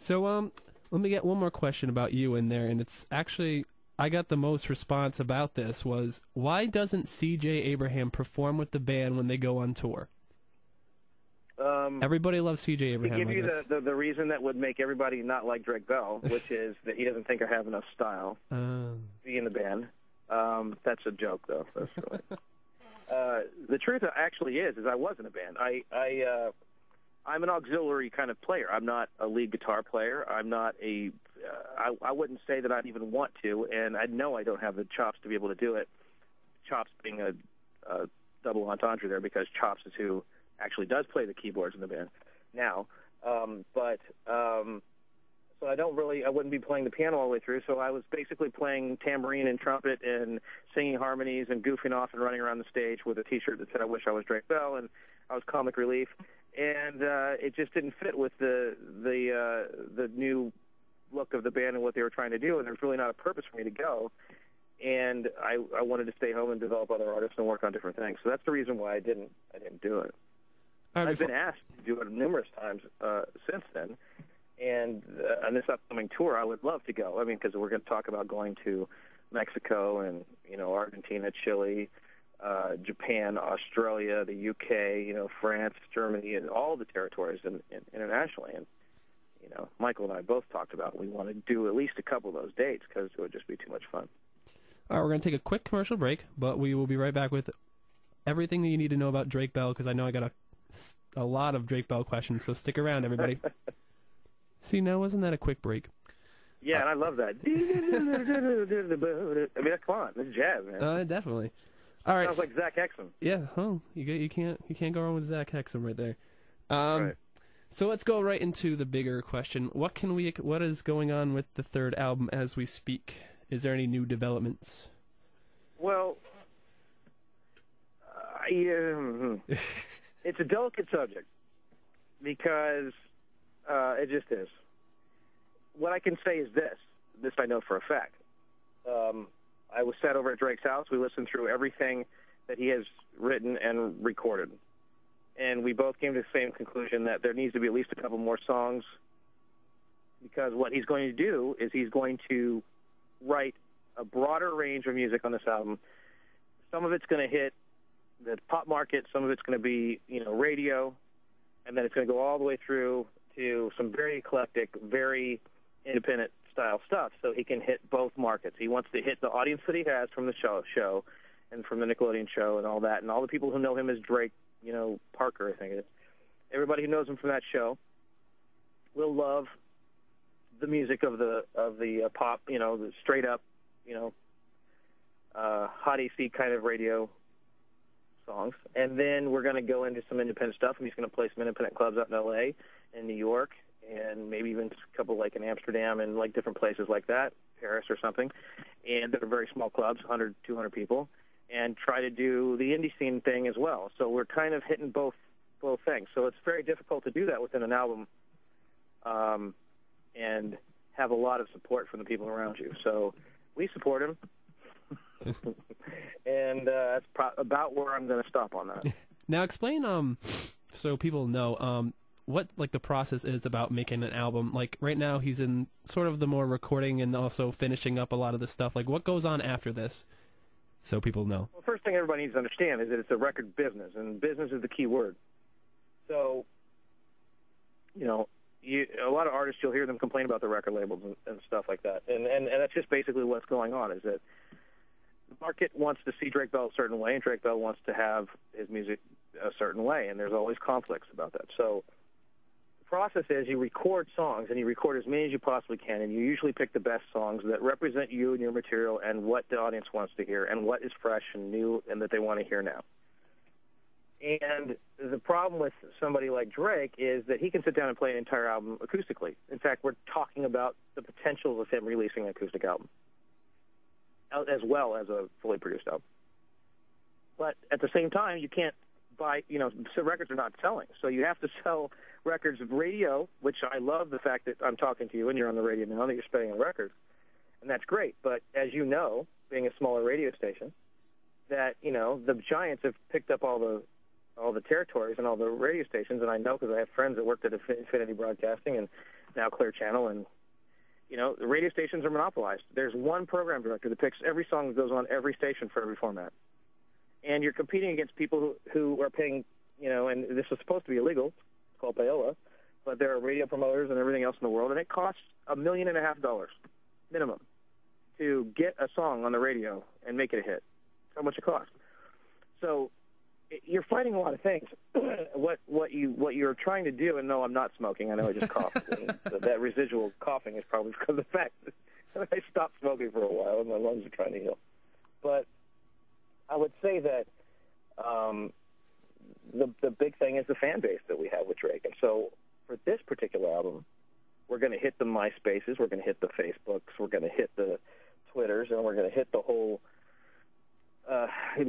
So, let me get one more question about you in there, and it's actually, I got the most response about this was, why doesn't C.J. Abraham perform with the band when they go on tour? Everybody loves C.J. Abraham. To give you the reason that would make everybody not like Drake Bell, which is that he doesn't think I have enough style to be in the band. That's a joke, though. That's really. The truth actually is I was in a band. I'm an auxiliary kind of player. I'm not a lead guitar player. I'm not a. I wouldn't say that I'd even want to, and I know I don't have the chops to be able to do it. Chops being a double entendre there, because Chops is who actually does play the keyboards in the band now. So I wouldn't be playing the piano all the way through. So I was basically playing tambourine and trumpet and singing harmonies and goofing off and running around the stage with a T-shirt that said "I wish I was Drake Bell," and I was comic relief. And it just didn't fit with the new look of the band and what they were trying to do, and there's really not a purpose for me to go. And I wanted to stay home and develop other artists and work on different things. So that's the reason why I didn't do it. I've been asked to do it numerous times since then, and on this upcoming tour, I would love to go. I mean, because we're going to talk about going to Mexico and Argentina, Chile, Japan, Australia, the UK, France, Germany, and all the territories internationally. And Michael and I both talked about we want to do at least a couple of those dates because it would just be too much fun. All right, we're going to take a quick commercial break, but we will be right back with everything that you need to know about Drake Bell, because I know I got a lot of Drake Bell questions, so stick around, everybody. See, now, wasn't that a quick break? Yeah, and I love that. I mean, come on, this is jazz, man. Definitely. All right. Sounds like Zach Hexum. Yeah, you can't go wrong with Zach Hexum right there. Right. So let's go right into the bigger question. What is going on with the third album as we speak? Is there any new developments? Well, it's a delicate subject because it just is. What I can say is this I know for a fact. I was sat over at Drake's house. We listened through everything that he has written and recorded. And we both came to the same conclusion that there needs to be at least a couple more songs, because what he's going to do is he's going to write a broader range of music on this album. Some of it's going to hit the pop market, some of it's going to be, radio, and then it's going to go all the way through to some very eclectic, very independent style stuff, so he can hit both markets. He wants to hit the audience that he has from the show and from the Nickelodeon show and all that, and all the people who know him as Drake, Parker, I think it is. Everybody who knows him from that show will love the music of the pop, the straight up, hot AC kind of radio songs. And then we're going to go into some independent stuff, and he's going to play some independent clubs out in L.A. and New York, and maybe even a couple like in Amsterdam and like different places like that, Paris or something. And they're very small clubs, 100, 200 people, and try to do the indie scene thing as well. So we're kind of hitting both things. So it's very difficult to do that within an album and have a lot of support from the people around you. So we support him, and that's about where I'm going to stop on that. Now explain, so people know, what the process is about making an album. Like right now he's in sort of the more recording and also finishing up a lot of the stuff. Like what goes on after this, so people know? Well, first thing everybody needs to understand is that it's a record business, and business is the key word. So, a lot of artists, you'll hear them complain about the record labels and stuff like that. And that's just basically what's going on, is that the market wants to see Drake Bell a certain way, and Drake Bell wants to have his music a certain way, and there's always conflicts about that. So the process is you record songs, and you record as many as you possibly can, and you usually pick the best songs that represent you and your material and what the audience wants to hear and what is fresh and new and that they want to hear now. And the problem with somebody like Drake is that he can sit down and play an entire album acoustically. In fact, we're talking about the potential of him releasing an acoustic album as well as a fully produced album. But at the same time, you can't buy, so records are not selling. So you have to sell records of radio, which I love the fact that I'm talking to you and you're on the radio now, that you're spending on records. And that's great. But as you know, being a smaller radio station, that, the giants have picked up all the territories and all the radio stations, and I know because I have friends that worked at Infinity Broadcasting, and now Clear Channel, and the radio stations are monopolized. There's one program director that picks every song that goes on every station for every format. And you're competing against people who are paying, and this is supposed to be illegal. It's called payola. But there are radio promoters and everything else in the world, and it costs $1.5 million minimum to get a song on the radio and make it a hit. That's how much it costs. So you're fighting a lot of things. what you're trying to do, and no, I'm not smoking. I know I just coughed. That residual coughing is probably because of the fact that I stopped smoking for a while and my lungs are trying to heal. But I would say that the big thing is the fan base that we have with Drake. And so for this particular album, we're going to hit the MySpaces, we're going to hit the Facebooks, we're going to hit the Twitters, and we're going to hit the whole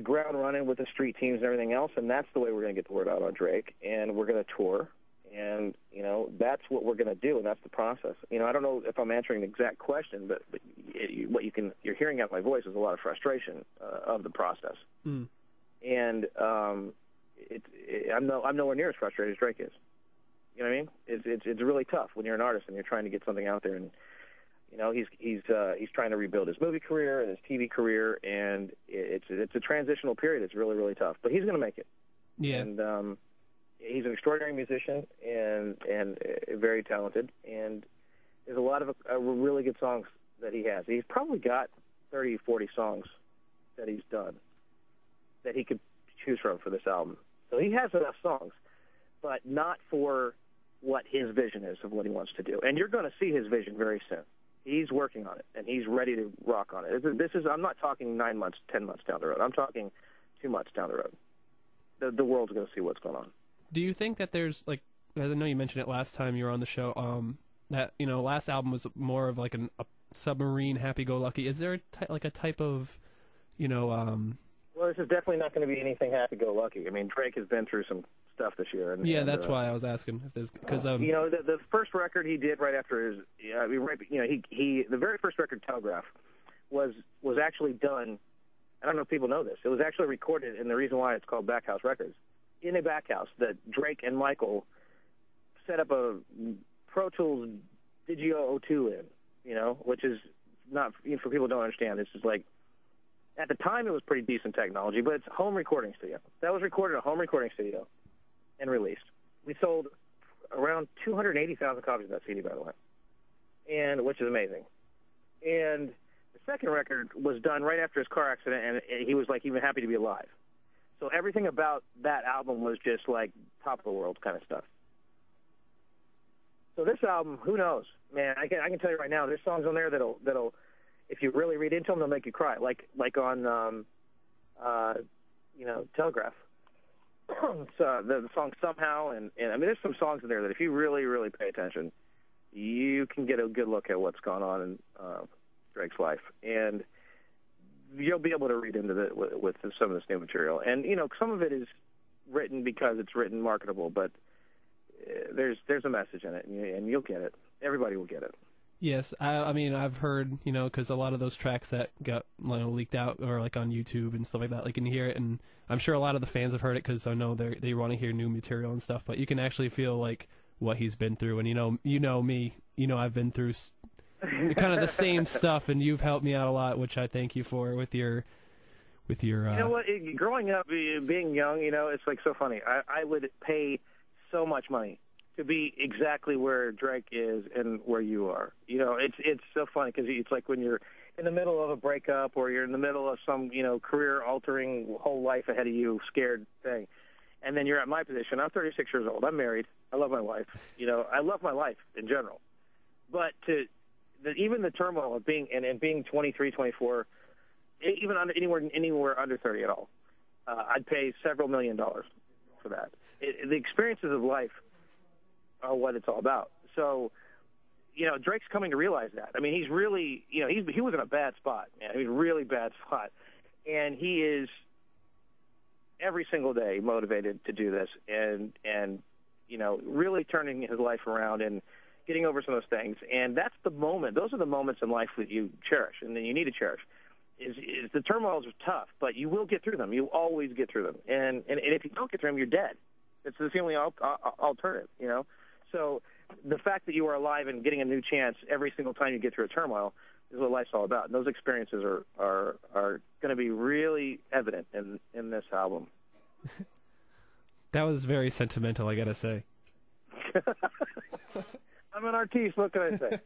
ground running with the street teams and everything else, and that's the way we're going to get the word out on Drake. And we're going to tour, and that's what we're going to do, and that's the process. I don't know if I'm answering the exact question, but what you're hearing out of my voice is a lot of frustration of the process. Mm. And I'm nowhere near as frustrated as Drake is. You know what I mean? It's really tough when you're an artist and you're trying to get something out there, and he's trying to rebuild his movie career and his TV career, and it's a transitional period. It's really, really tough, but he's going to make it. Yeah. And he's an extraordinary musician and very talented, and there's a lot of really good songs that he has. He's probably got 30, 40 songs that he's done that he could choose from for this album. So he has enough songs, but not for what his vision is of what he wants to do. And you're going to see his vision very soon. He's working on it, and he's ready to rock on it. I'm not talking 9 months, 10 months down the road. I'm talking 2 months down the road. The world's going to see what's going on. Do you think that there's, like, I know you mentioned it last time you were on the show, that, last album was more of like a submarine happy-go-lucky. Is there a type of, Well, this is definitely not going to be anything happy-go-lucky. I mean, Drake has been through some stuff this year. And that's why I was asking if there's because the first record he did right after his the very first record, Telegraph, was actually done. I don't know if people know this. It was actually recorded, and the reason why it's called Backhouse Records, in a back house that Drake and Michael set up a Pro Tools Digio 02 in, which is not, for people who don't understand, this is like, at the time it was pretty decent technology, but it's a home recording studio. That was recorded in a home recording studio and released. We sold around 280,000 copies of that CD, by the way, and which is amazing. And the second record was done right after his car accident, and he was like even happy to be alive. So everything about that album was just like top of the world kind of stuff. So this album, who knows, man? I can tell you right now, there's songs on there that'll if you really read into them, they'll make you cry. Like on Telegraph. So the song Somehow, and I mean, there's some songs in there that if you really, really pay attention, you can get a good look at what's gone on in Drake's life, and you'll be able to read into it with some of this new material. And some of it is written because it's written marketable, but there's a message in it, and you'll get it. Everybody will get it. Yes, I mean, I've heard, because a lot of those tracks that got leaked out or like on YouTube and stuff like that, like you can hear it, and I'm sure a lot of the fans have heard it because I know they want to hear new material and stuff. But you can actually feel like what he's been through, and you know me, I've been through kind of the same stuff, and you've helped me out a lot, which I thank you for with your. You know what? Growing up, being young, it's like so funny. I would pay so much money to be exactly where Drake is and where you are. It's so funny because it's like when you're in the middle of a breakup or you're in the middle of some, career-altering, whole life ahead of you, scared thing. And then you're at my position. I'm 36 years old. I'm married. I love my wife. I love my life in general. But even the turmoil of being 23, 24, even anywhere under 30 at all, I'd pay several $1 million for that. The experiences of life are what it's all about. So, Drake's coming to realize that. I mean, he's really, he was in a bad spot, man. He was a really bad spot. And he is every single day motivated to do this and really turning his life around and getting over some of those things. And that's the moment. Those are the moments in life that you cherish and that you need to cherish. Is the turmoils are tough, but you will get through them. You always get through them. And if you don't get through them, you're dead. It's the only alternative, So the fact that you are alive and getting a new chance every single time you get through a turmoil is what life's all about. And those experiences are going to be really evident in this album. That was very sentimental, I gotta say. I'm an artiste. What can I say?